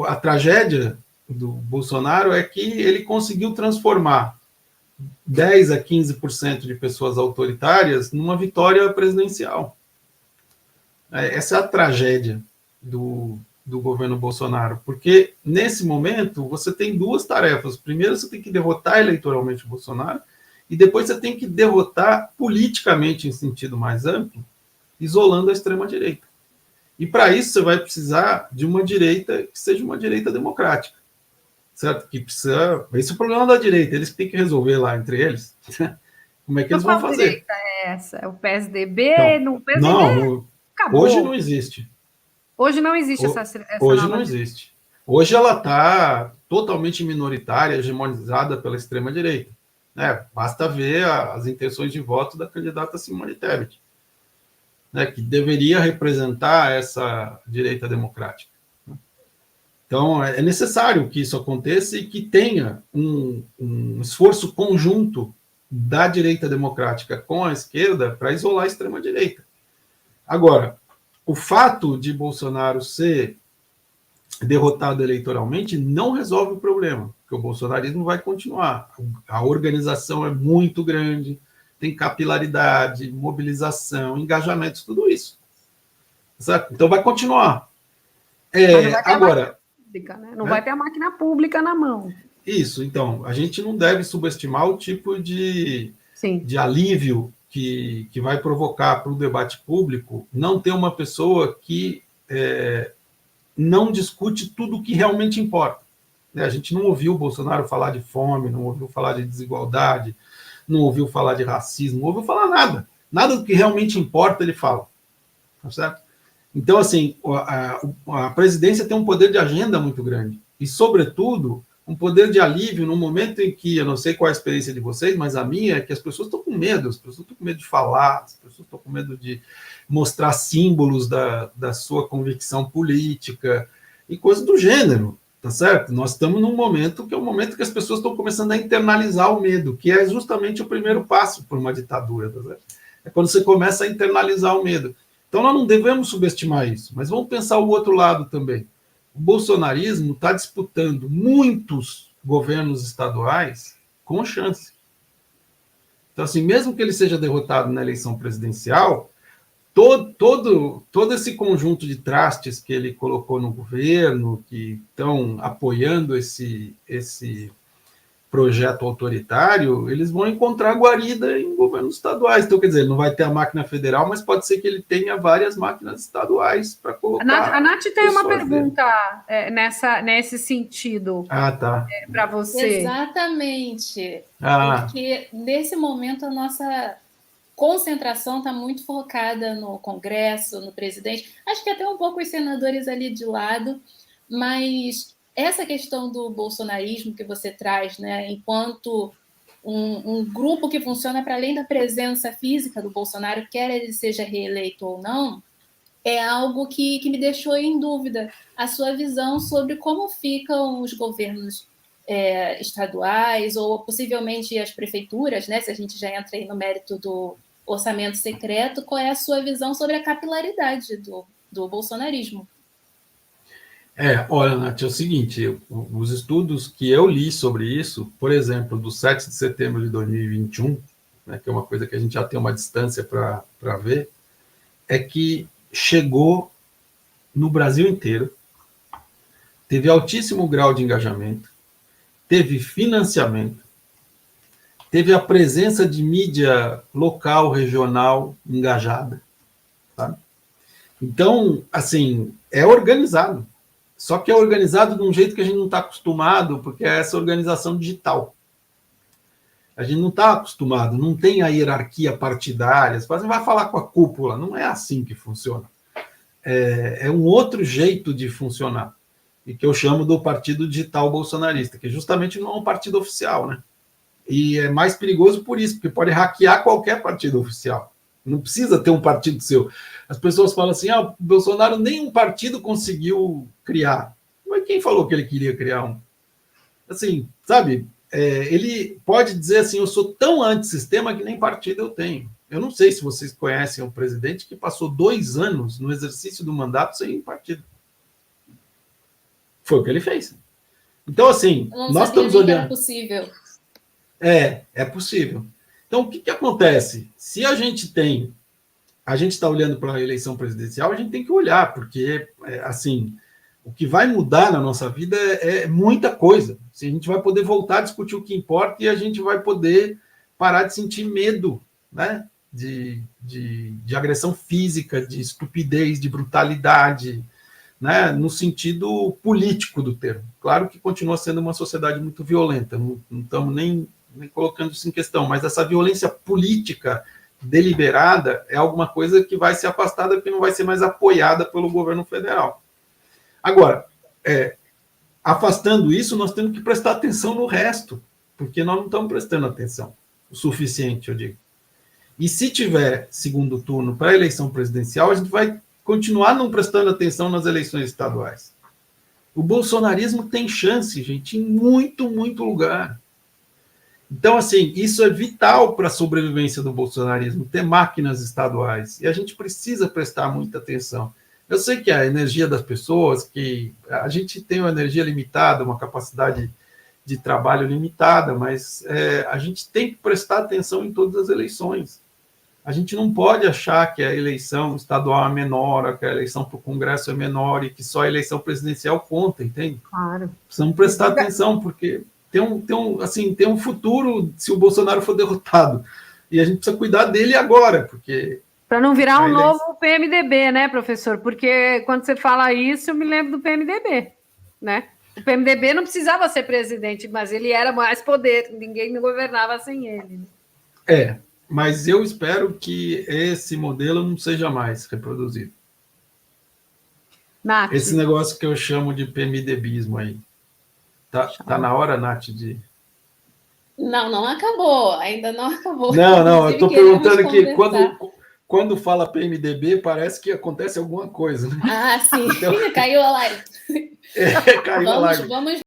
a tragédia do Bolsonaro é que ele conseguiu transformar 10 a 15% de pessoas autoritárias numa vitória presidencial. Essa é a tragédia do governo Bolsonaro, porque nesse momento você tem duas tarefas. Primeiro, você tem que derrotar eleitoralmente o Bolsonaro, e depois você tem que derrotar politicamente, em sentido mais amplo, isolando a extrema-direita. E para isso você vai precisar de uma direita que seja uma direita democrática, certo? Que precisa. Esse é o problema da direita, eles têm que resolver lá entre eles. Como é que eles vão fazer? Qual direita é essa? O PSDB? Então, o PSDB acabou. Hoje não existe. Hoje não existe essa hoje nova não existe. Hoje ela está totalmente minoritária, hegemonizada pela extrema-direita. Basta ver as intenções de voto da candidata Simone Tebet, que deveria representar essa direita democrática. Então, é necessário que isso aconteça e que tenha um esforço conjunto da direita democrática com a esquerda para isolar a extrema-direita. Agora, o fato de Bolsonaro ser derrotado eleitoralmente não resolve o problema, porque o bolsonarismo vai continuar. A organização é muito grande, tem capilaridade, mobilização, engajamentos, tudo isso. Certo? Então vai continuar. Agora, pública, né? Não vai ter a máquina pública na mão. Isso, então, a gente não deve subestimar o tipo de alívio que vai provocar para o debate público não ter uma pessoa que não discute tudo o que realmente importa. A gente não ouviu o Bolsonaro falar de fome, não ouviu falar de desigualdade, não ouviu falar de racismo, não ouviu falar nada. Nada do que realmente importa ele fala. Tá certo? Então, assim, a presidência tem um poder de agenda muito grande. E, sobretudo, um poder de alívio no momento em que, eu não sei qual é a experiência de vocês, mas a minha é que as pessoas estão com medo, as pessoas estão com medo de falar, as pessoas estão com medo de mostrar símbolos da sua convicção política e coisas do gênero, tá certo? Nós estamos num momento que é o momento que as pessoas estão começando a internalizar o medo, que é justamente o primeiro passo por uma ditadura, tá certo? É quando você começa a internalizar o medo. Então, nós não devemos subestimar isso, mas vamos pensar o outro lado também. O bolsonarismo está disputando muitos governos estaduais com chance. Então, assim, mesmo que ele seja derrotado na eleição presidencial, todo esse conjunto de trastes que ele colocou no governo, que estão apoiando esse projeto autoritário, eles vão encontrar guarida em governos estaduais. Então, quer dizer, ele não vai ter a máquina federal, mas pode ser que ele tenha várias máquinas estaduais para colocar. A Nath tem uma pergunta nesse sentido tá. Para você. Exatamente. Porque, nesse momento, a nossa concentração está muito focada no Congresso, no presidente. Acho que até um pouco os senadores ali de lado, mas essa questão do bolsonarismo que você traz, né, enquanto um grupo que funciona para além da presença física do Bolsonaro, quer ele seja reeleito ou não, é algo que me deixou em dúvida a sua visão sobre como ficam os governos estaduais ou possivelmente as prefeituras, né, se a gente já entra aí no mérito do orçamento secreto, qual é a sua visão sobre a capilaridade do bolsonarismo? Olha, Nath, é o seguinte, os estudos que eu li sobre isso, por exemplo, do 7 de setembro de 2021, né, que é uma coisa que a gente já tem uma distância para ver, é que chegou no Brasil inteiro, teve altíssimo grau de engajamento, teve financiamento, teve a presença de mídia local, regional, engajada. Tá? Então, assim, é organizado. Só que é organizado de um jeito que a gente não está acostumado, porque é essa organização digital. A gente não está acostumado, não tem a hierarquia partidária, você vai falar com a cúpula, não é assim que funciona. É um outro jeito de funcionar, e que eu chamo do partido digital bolsonarista, que justamente não é um partido oficial, né? E é mais perigoso por isso, porque pode hackear qualquer partido oficial. Não precisa ter um partido seu. As pessoas falam assim, o Bolsonaro nem um partido conseguiu criar. Mas quem falou que ele queria criar um? Assim, sabe, ele pode dizer assim, eu sou tão antissistema que nem partido eu tenho. Eu não sei se vocês conhecem um presidente que passou 2 anos no exercício do mandato sem partido. Foi o que ele fez. Então, assim, nós estamos olhando... É possível. É possível. Então, o que acontece? Se a gente está olhando para a eleição presidencial, a gente tem que olhar, porque, assim, o que vai mudar na nossa vida é muita coisa. A gente vai poder voltar a discutir o que importa e a gente vai poder parar de sentir medo, né? De agressão física, de estupidez, de brutalidade, né? No sentido político do termo. Claro que continua sendo uma sociedade muito violenta, não estamos nem colocando isso em questão, mas essa violência política deliberada é alguma coisa que vai ser afastada porque não vai ser mais apoiada pelo governo federal. Agora, afastando isso, nós temos que prestar atenção no resto, porque nós não estamos prestando atenção o suficiente, eu digo. E se tiver segundo turno para a eleição presidencial, a gente vai continuar não prestando atenção nas eleições estaduais. O bolsonarismo tem chance, gente, em muito, muito lugar. Então, assim, isso é vital para a sobrevivência do bolsonarismo, ter máquinas estaduais. E a gente precisa prestar muita atenção. Eu sei que a energia das pessoas, que a gente tem uma energia limitada, uma capacidade de trabalho limitada, mas a gente tem que prestar atenção em todas as eleições. A gente não pode achar que a eleição estadual é menor, que a eleição para o Congresso é menor e que só a eleição presidencial conta, entende? Claro. Precisamos prestar atenção, porque tem um futuro se o Bolsonaro for derrotado. E a gente precisa cuidar dele agora, porque... Para não virar um novo PMDB, né, professor? Porque quando você fala isso, eu me lembro do PMDB, né? O PMDB não precisava ser presidente, mas ele era mais poder, ninguém não governava sem ele. Mas eu espero que esse modelo não seja mais reproduzido. Nath. Esse negócio que eu chamo de PMDBismo aí. Tá na hora, Nath, de... Não acabou, ainda não acabou. Não, eu estou perguntando que quando fala PMDB, parece que acontece alguma coisa, né? Ah, sim, então... caiu a live. Caiu a live. Vamos